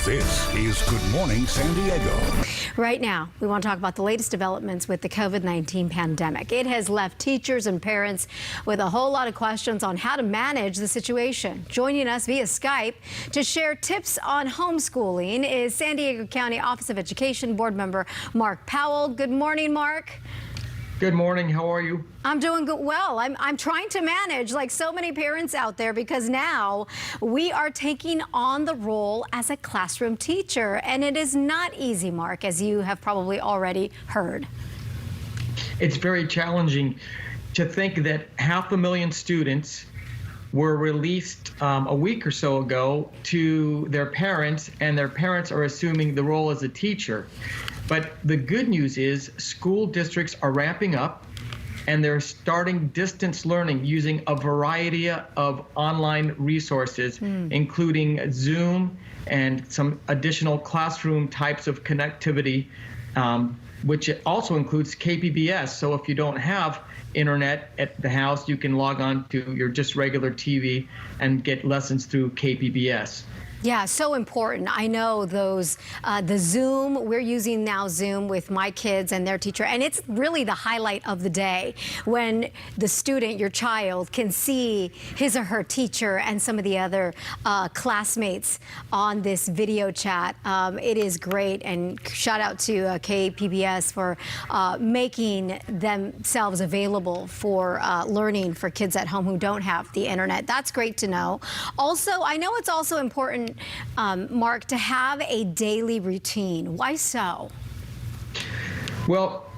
This is Good Morning San Diego. Right now, we want to talk about the latest developments with the COVID-19 pandemic. It has left teachers and parents with a whole lot of questions on how to manage the situation. Joining us via Skype to share tips on homeschooling is San Diego County Office of Education Board Member Mark Powell. Good morning, Mark. Good morning. How are you? I'm doing good. Well, I'm trying to manage like so many parents out there because now we are taking on the role as a classroom teacher, and it is not easy, Mark, as you have probably already heard. It's very challenging to think that 500,000 students were released a week or so ago to their parents, and their parents are assuming the role as a teacher. But the good news is school districts are ramping up and they're starting distance learning using a variety of online resources, including Zoom and some additional classroom types of connectivity, which also includes KPBS. So if you don't have internet at the house, you can log on to your just regular TV and get lessons through KPBS. Yeah, so important. I know those, the Zoom, we're using now Zoom with my kids and their teacher, and it's really the highlight of the day when the student, your child, can see his or her teacher and some of the other classmates on this video chat. It is great, and shout out to KPBS for making themselves available for learning for kids at home who don't have the internet. That's great to know. Also, I know it's also important, Mark, to have a daily routine. Why so? Well,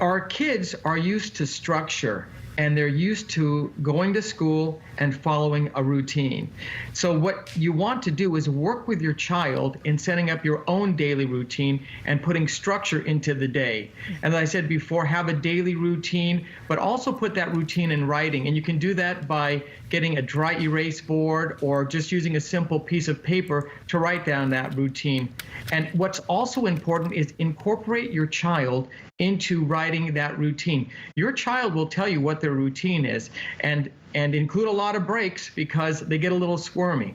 our kids are used to structure, and they're used to going to school and following a routine. So what you want to do is work with your child in setting up your own daily routine and putting structure into the day. As I said before, have a daily routine, but also put that routine in writing. And you can do that by getting a dry erase board or just using a simple piece of paper to write down that routine. And what's also important is incorporate your child into writing that routine. Your child will tell you what their routine is, and include a lot of breaks because they get a little squirmy.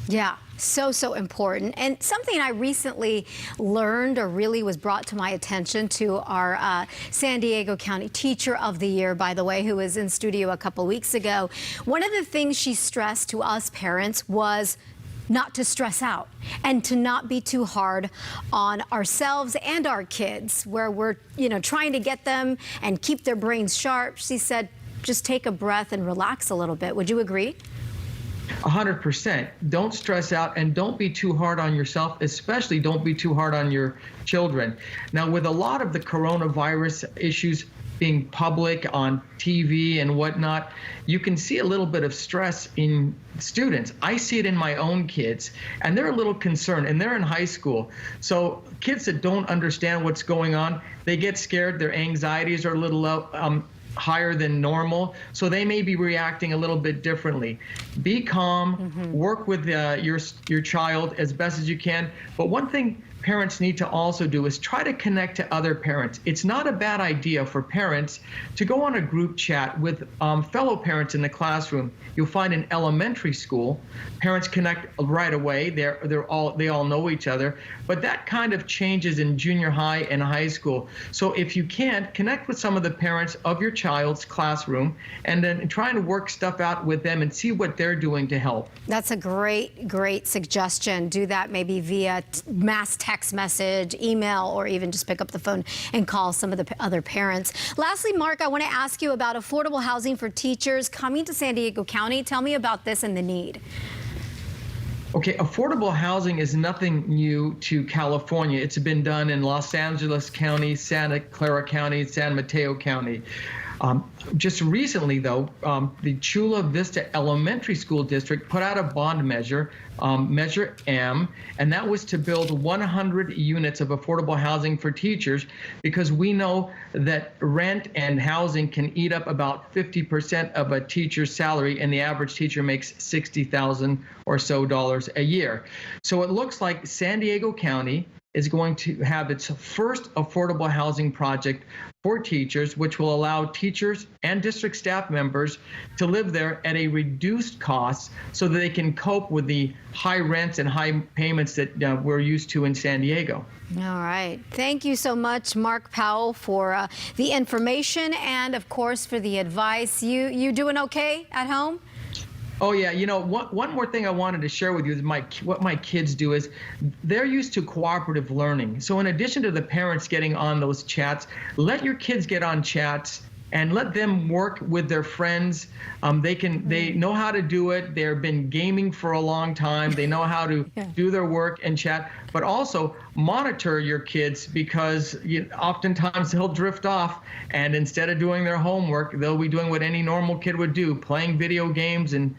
Yeah, so important. And something I recently learned, or really was brought to my attention, to our San Diego County Teacher of the Year, by the way, who was in studio a couple weeks ago. One of the things she stressed to us parents was not to stress out and to not be too hard on ourselves and our kids, where we're, trying to get them and keep their brains sharp. She said, just take a breath and relax a little bit. Would you agree? 100%. Don't stress out, and don't be too hard on yourself, especially don't be too hard on your children. Now, with a lot of the coronavirus issues being public on TV and whatnot, you can see a little bit of stress in students. I see it in my own kids, and they're a little concerned, and they're in high school. So kids that don't understand what's going on, they get scared. Their anxieties are a little higher than normal, so they may be reacting a little bit differently. Be calm, work with your child as best as you can. But one thing parents need to also do is try to connect to other parents. It's not a bad idea for parents to go on a group chat with fellow parents in the classroom. You'll find in elementary school, parents connect right away. They all know each other, but that kind of changes in junior high and high school. So if you can't, connect with some of the parents of your child's classroom and then try to work stuff out with them and see what they're doing to help. That's a great suggestion. Do that maybe via mass text message, email, or even just pick up the phone and call some of the other parents. Lastly, Mark, I want to ask you about affordable housing for teachers coming to San Diego County. Tell me about this and the need. Okay, affordable housing is nothing new to California. It's been done in Los Angeles County, Santa Clara County, San Mateo County. Just recently, though, the Chula Vista Elementary School District put out a bond measure, Measure M, and that was to build 100 units of affordable housing for teachers, because we know that rent and housing can eat up about 50% of a teacher's salary, and the average teacher makes $60,000 or so a year. So it looks like San Diego County is going to have its first affordable housing project for teachers, which will allow teachers and district staff members to live there at a reduced cost so that they can cope with the high rents and high payments that we're used to in San Diego. All right. Thank you so much, Mark Powell, for the information and, of course, for the advice. You doing okay at home? Oh, yeah. You know, one more thing I wanted to share with you is what my kids do is they're used to cooperative learning. So in addition to the parents getting on those chats, let your kids get on chats and let them work with their friends. They know how to do it. They've been gaming for a long time. They know how to do their work and chat, but also monitor your kids because oftentimes they'll drift off, and instead of doing their homework, they'll be doing what any normal kid would do, playing video games and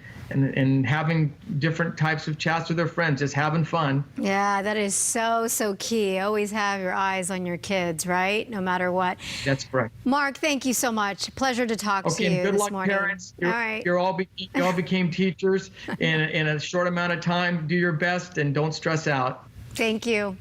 having different types of chats with their friends, just having fun. Yeah, that is so key. Always have your eyes on your kids, right? No matter what. That's correct. Mark, thank you so much. Pleasure to talk to you Okay, good this luck, morning. parents. All right. You all became teachers in a short amount of time. Do your best and don't stress out. Thank you.